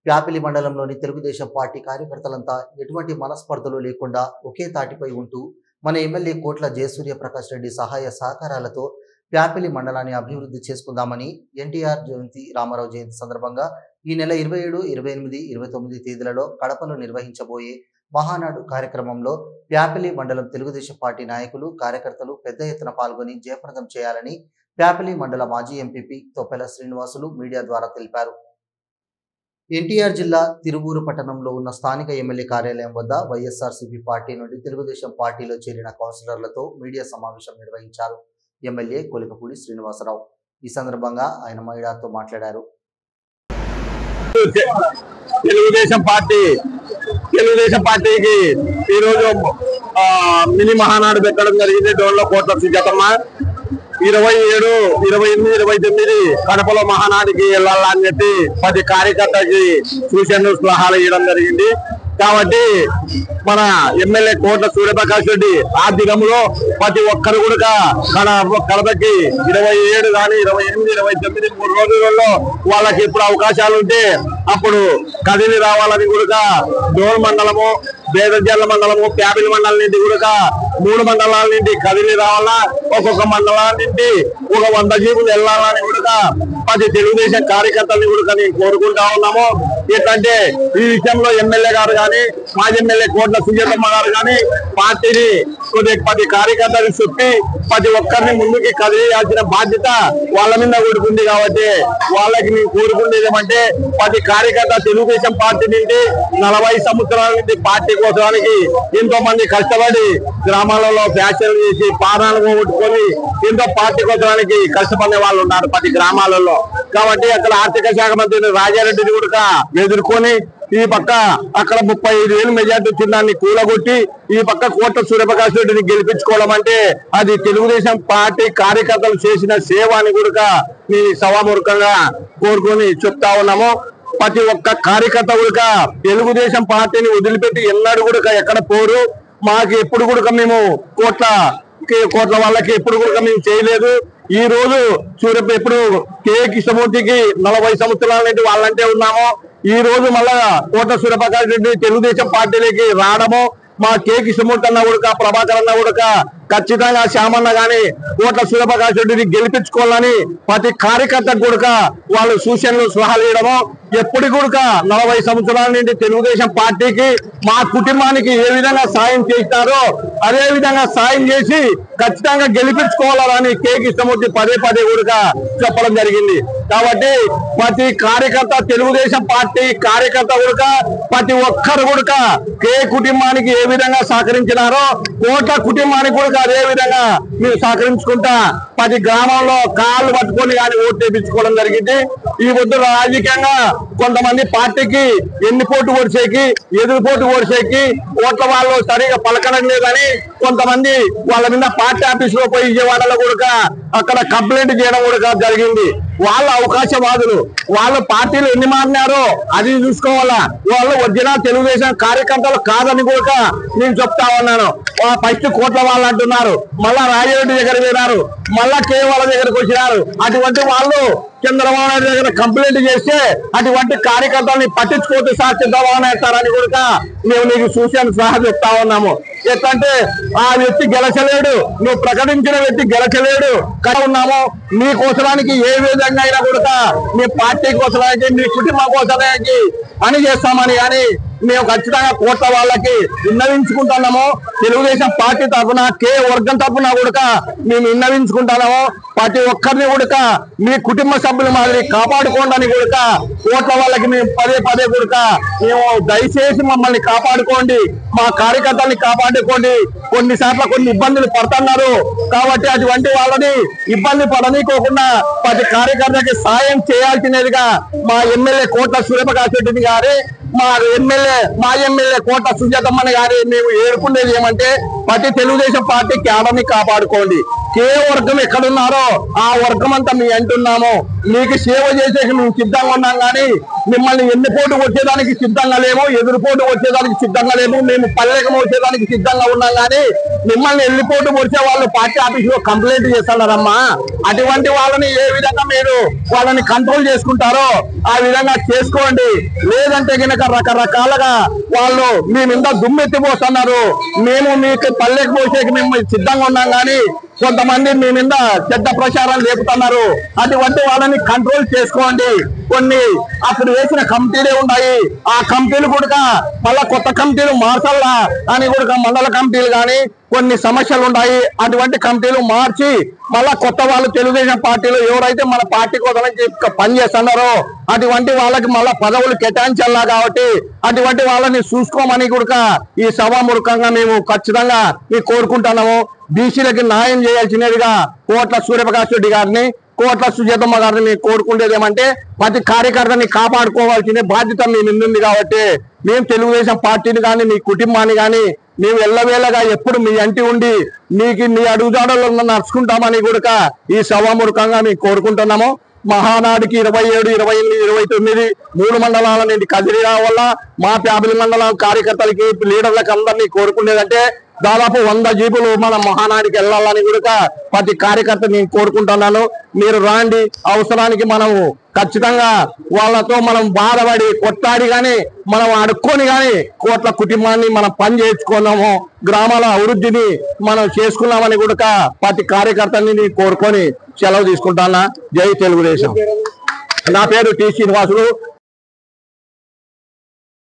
ప్యాపిలి మండలంలోని తెలుగుదేశం పార్టీ కార్యకర్తలంతా ఎటువంటి మనస్పర్ధలు లేకుండా ఒకే తాటిపై ఉంటూ మన ఎమ్మెల్యే కోట్ల జయసూర్యప్రకాష్ రెడ్డి సహాయ సహకారాలతో ప్యాపిలి మండలాన్ని అభివృద్ధి చేసుకుందామని ఎన్టీఆర్ జయంతి రామారావు జయంతి సందర్భంగా ఈ నెల 27, 28, 29 తేదీలలో కడపలో నిర్వహించబోయే మహానాడు కార్యక్రమంలో ప్యాపిలి మండలం తెలుగుదేశం పార్టీ నాయకులు కార్యకర్తలు పెద్ద ఎత్తున పాల్గొని జయప్రదం చేయాలని ప్యాపిలి మండల మాజీ ఎంపీపీ తొప్పెల శ్రీనివాసులు మీడియా ద్వారా తెలిపారు. ఎన్టీఆర్ జిల్లా తిరువూరు పట్టణంలో ఉన్న స్థానిక ఎమ్మెల్యే కార్యాలయం వద్ద వైఎస్ఆర్సీపీ పార్టీ నుండి తెలుగుదేశం పార్టీలో చేరిన కౌన్సిలర్లతో మీడియా సమావేశం నిర్వహించారు ఎమ్మెల్యే కొలికపూడి శ్రీనివాసరావు. ఈ సందర్భంగా ఆయన మీడియాతో మాట్లాడారు. తెలుగుదేశం పార్టీకి ఈరోజు మినీ మహానాడు పెట్టడం జరిగింది. డోన్లో కోట్ల సుజాతమ్మ 27, 28, 29 కడపలో మహానాడికి వెళ్ళాలని చెప్పి 10 కార్యకర్తలకి సూచనలు సలహాలు ఇవ్వడం జరిగింది. కాబట్టి మన ఎమ్మెల్యే కోట్ల సూర్యప్రకాష్ రెడ్డి ఆర్థికంలో ప్రతి ఒక్కరు కూడా కడపకి 27 కానీ 28, 29 3 రోజులలో వాళ్ళకి ఇప్పుడు అవకాశాలు ఉంటే అప్పుడు కదిలి రావాలని కూడా డోన్ మండలము, బేదజల్ల మండలము, ప్యాపిలి మండలం నుండి కూడా 3 మండలాల నుండి కదిలి రావాలా, ఒక్కొక్క మండలాల నుండి ఒక 100 జీపులు వెళ్ళాలని కూడా 10 తెలుగుదేశం కార్యకర్తల్ని కూడా నేను కోరుకుంటా ఉన్నాము. ఏంటంటే ఈ విషయంలో ఎమ్మెల్యే గారు కానీ మాజీ ఎమ్మెల్యే కోట్ల సుజాతమ్మ గారు కానీ పార్టీని 10 కార్యకర్తలు చెప్పి 10 ఒక్కరిని ముందుకి కదిలియాల్సిన బాధ్యత వాళ్ళ మీద కూడుకుంది. కాబట్టి వాళ్ళకి నేను కోరుకునేది ఏమంటే 10 కార్యకర్త తెలుగుదేశం పార్టీ నుండి 40 సంవత్సరాల నుండి పార్టీ కోసానికి ఎంతో మంది కష్టపడి గ్రామాలలో ఫ్యాషన్ చేసి పారాలు పోగొట్టుకొని ఎంతో పార్టీ కోసానికి కష్టపడే వాళ్ళు ఉన్నారు 10 గ్రామాలలో. కాబట్టి అక్కడ ఆర్థిక శాఖ మంత్రి రాజారెడ్డిని కూడా ఎదుర్కొని ఈ పక్క అక్కడ 35,000 మెజార్టీ చిన్నాన్ని కూలగొట్టి ఈ పక్క కోట్ల సూర్యప్రకాష్ రెడ్డిని గెలిపించుకోవడం అంటే అది తెలుగుదేశం పార్టీ కార్యకర్తలు చేసిన సేవ అని కూడా నేను సభాముఖంగా కోరుకొని చెప్తా ఉన్నాము. ప్రతి ఒక్క కార్యకర్త కూడా తెలుగుదేశం పార్టీని వదిలిపెట్టి ఎన్నడూ కూడా ఎక్కడ పోరు. మాకు ఎప్పుడు కూడా మేము కోట్ల వాళ్ళకి ఎప్పుడు కూడా మేము చేయలేదు. ఈ రోజు ఎప్పుడు కే కృష్ణమూర్తికి 40 సంవత్సరాల నుండి వాళ్ళంటే ఉన్నాము. ఈ రోజు మళ్ళా కోట్ల సూర్యప్రకాష్ రెడ్డి తెలుగుదేశం పార్టీలోకి రావడము, మా కే కృష్ణమూర్తి అన్న కూడా ప్రభాకర్ అన్న కూడా ఖచ్చితంగా శ్యామన్న గాని కోట్ల సూర్యప్రకాష్ రెడ్డిని గెలిపించుకోవాలని 10 కార్యకర్తకు కూడా వాళ్ళు సూచనలు సలహాలు ఇవ్వడము. ఎప్పుడు కూడా 40 సంవత్సరాల నుండి తెలుగుదేశం పార్టీకి మా కుటుంబానికి ఏ విధంగా సాయం చేస్తారో అదే విధంగా సాయం చేసి ఖచ్చితంగా గెలిపించుకోవాలని కే కృష్ణమూర్తి పదే కూడా చెప్పడం జరిగింది. కాబట్టి ప్రతి కార్యకర్త తెలుగుదేశం పార్టీ కార్యకర్త కూడా ప్రతి ఒక్కరు కూడా కే కుటుంబానికి ఏ విధంగా సహకరించినారో కోట్ల కుటుంబానికి కూడా అదే విధంగా మీరు సహకరించుకుంటా 10 గ్రామాల్లో కాళ్ళు పట్టుకొని కానీ ఓటు వేయించుకోవడం జరిగింది. ఈ వద్దు రాజకీయంగా కొంతమంది పార్టీకి ఎన్నిపోటు ఓడిసేకి ఎదురుపోటు ఓడిసేకి ఓట్ల వాళ్ళు సరిగా పలకడం లేదని కొంతమంది వాళ్ళ మీద పార్టీ ఆఫీస్ లో పోయి విజయవాడలో కూడా అక్కడ కంప్లైంట్ చేయడం కూడా జరిగింది. వాళ్ళ అవకాశవాదులు, వాళ్ళ పార్టీలు ఎన్ని మారినారో అది చూసుకోవాలా. వాళ్ళు ఒరిజినల్ తెలుగుదేశం కార్యకర్తలు కాదని కూడా నేను చెప్తా ఉన్నాను. ఫస్ట్ కోట్ల వాళ్ళు అంటున్నారు, మళ్ళా రాజరెడ్డి దగ్గర పోయినారు, మళ్ళా కే వాళ్ళ దగ్గరకు వచ్చినారు. అటువంటి వాళ్ళు చంద్రబాబు నాయుడు దగ్గర కంప్లైంట్ చేస్తే అటువంటి కార్యకర్తల్ని పట్టించుకోవద్దు సార్ చంద్రబాబు నాయుడు సార్ అని కూడా మేము నీకు సూచన సహా చెప్తా ఉన్నాము. ఎట్లంటే ఆ వ్యక్తి గెలచలేడు, నువ్వు ప్రకటించిన వ్యక్తి గెలచలేడు కదా ఉన్నాము. నీ కోసడానికి ఏ విధంగా అయినా కూడా మీ పార్టీ కోసడానికి మీ కుటుంబం కోసడానికి పని చేస్తామని కానీ మేము ఖచ్చితంగా కోట్ల వాళ్ళకి విన్నవించుకుంటున్నాము. తెలుగుదేశం పార్టీ తరఫున కే వర్గం తరఫున కూడా మేము విన్నవించుకుంటున్నాము. ప్రతి ఒక్కరిని కూడా మీ కుటుంబ సభ్యుల మాదిరి కాపాడుకోండి కూడా కోట్ల వాళ్ళకి మేము పదే కూడా మేము దయచేసి మమ్మల్ని కాపాడుకోండి, మా కార్యకర్తల్ని కాపాడుకోండి. కొన్నిసార్లు కొన్ని ఇబ్బందులు పడుతున్నారు కాబట్టి అటువంటి వాళ్ళని ఇబ్బంది పడనీకోకుండా 10 కార్యకర్తలకి సాయం చేయాల్సినదిగా మా ఎమ్మెల్యే కోట్ల సూర్యప్రకాష్ రెడ్డిని గారి మా ఎమ్మెల్యే కోట్ల సుజాతమ్మని గారి మేము ఏడుకునేది ఏమంటే ప్రతి తెలుగుదేశం పార్టీ క్యాడర్ని కాపాడుకోండి, కే వర్గం ఎక్కడున్నారో ఆ వర్గం అంతా మీ అంటున్నాము. మీకు సేవ చేసేకి మేము సిద్ధంగా ఉన్నాం, కానీ మిమ్మల్ని ఎన్నిపోటు వచ్చేదానికి సిద్ధంగా లేము, ఎదురుపోటు వచ్చేదానికి సిద్ధంగా లేము. మేము పల్లెకం వచ్చేదానికి సిద్ధంగా ఉన్నాం, కానీ మిమ్మల్ని ఎల్లిపోటు వచ్చే వాళ్ళు పార్టీ ఆఫీస్ లో కంప్లైంట్ చేస్తున్నారమ్మా. అటువంటి వాళ్ళని ఏ విధంగా మీరు వాళ్ళని కంట్రోల్ చేసుకుంటారో ఆ విధంగా చేసుకోండి. లేదంటే కనుక రకరకాలుగా వాళ్ళు మీ మీద దుమ్మెత్తిపోతున్నారు. మేము మీకు పల్లెకి పోసేకి మేము సిద్ధంగా ఉన్నాం, కానీ కొంతమంది మీ మీద చెడ్డ ప్రచారం లేపుతున్నారు. అటువంటి వాళ్ళని కంట్రోల్ చేసుకోండి. కొన్ని అప్పుడు వేసిన కమిటీలే ఉన్నాయి, ఆ కమిటీలు కూడా మళ్ళా కొత్త కమిటీలు మార్చాలా అని కూడా మండల కమిటీలు కానీ కొన్ని సమస్యలు ఉన్నాయి. అటువంటి కమిటీలు మార్చి మళ్ళా కొత్త వాళ్ళు తెలుగుదేశం పార్టీలో ఎవరైతే మన పార్టీ కోసం పనిచేస్తున్నారో అటువంటి వాళ్ళకి మళ్ళా పదవులు కేటాయించాలా. కాబట్టి అటువంటి వాళ్ళని చూసుకోమని కూడా ఈ సభాముఖంగా మేము ఖచ్చితంగా మీకు కోరుకుంటున్నాము. బీసీలకి న్యాయం చేయాల్సినదిగా కోట్ల సూర్యప్రకాష్ రెడ్డి గారిని, కోట్ల సుజాతమ్మ గారిని మేము కోరుకుంటేది ఏమంటే ప్రతి కార్యకర్తని కాపాడుకోవాల్సిన బాధ్యత మీ ముందుంది. కాబట్టి మేము తెలుగుదేశం పార్టీని కానీ మీ కుటుంబాన్ని కానీ మేము ఎల్లవేళగా ఎప్పుడు మీ అంటి ఉండి మీకు మీ అడుగుజాడల్లో నడుచుకుంటామని కూడా ఈ సభాముఖంగా మేము కోరుకుంటున్నాము. మహానాడికి 27, 28, 29 3 మండలాల నుండి కదిలి రావాల. మా ఫ్యామిలీ మండలం కార్యకర్తలకి లీడర్లకు అందరినీ కోరుకునేదంటే దాదాపు 100 జీపులు మన మహానాడికి వెళ్ళాలని కూడా ప్రతి కార్యకర్త నేను కోరుకుంటున్నాను. మీరు రాండి, అవసరానికి మనము ఖచ్చితంగా వాళ్ళతో మనం బాధపడి కొట్లాడి కానీ మనం అడుక్కొని కానీ కోట్ల కుటుంబాన్ని మనం పని చేయించుకున్నాము, గ్రామాల అభివృద్ధిని మనం చేసుకున్నామని కూడా ప్రతి కార్యకర్తని కోరుకొని సెలవు తీసుకుంటానా. జై తెలుగుదేశం. నా పేరు టి శ్రీనివాసులు,